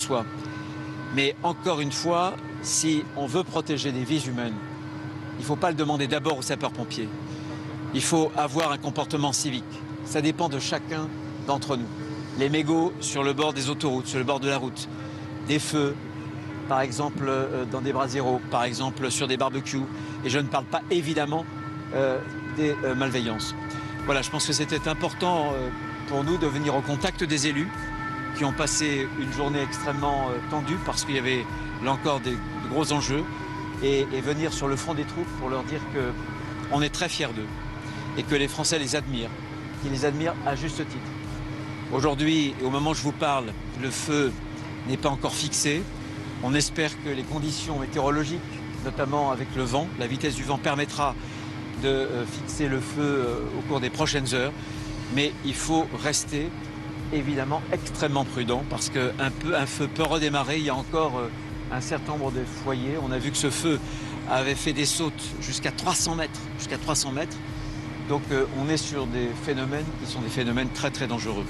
soi. Mais encore une fois, si on veut protéger des vies humaines, il ne faut pas le demander d'abord aux sapeurs-pompiers. Il faut avoir un comportement civique. Ça dépend de chacun d'entre nous. Les mégots sur le bord des autoroutes, sur le bord de la route, des feux, par exemple dans des brasiers, par exemple sur des barbecues. Et je ne parle pas évidemment des malveillances. Voilà, je pense que c'était important pour nous de venir au contact des élus qui ont passé une journée extrêmement tendue parce qu'il y avait là encore de gros enjeux et venir sur le front des troupes pour leur dire qu'on est très fiers d'eux et que les Français les admirent, qu'ils les admirent à juste titre. Aujourd'hui, au moment où je vous parle, le feu n'est pas encore fixé. On espère que les conditions météorologiques, notamment avec le vent, la vitesse du vent permettra de fixer le feu au cours des prochaines heures. Mais il faut rester évidemment extrêmement prudent parce qu'un feu peut redémarrer. Il y a encore un certain nombre de foyers. On a vu que ce feu avait fait des sautes jusqu'à 300 mètres. Donc on est sur des phénomènes qui sont des phénomènes très très dangereux.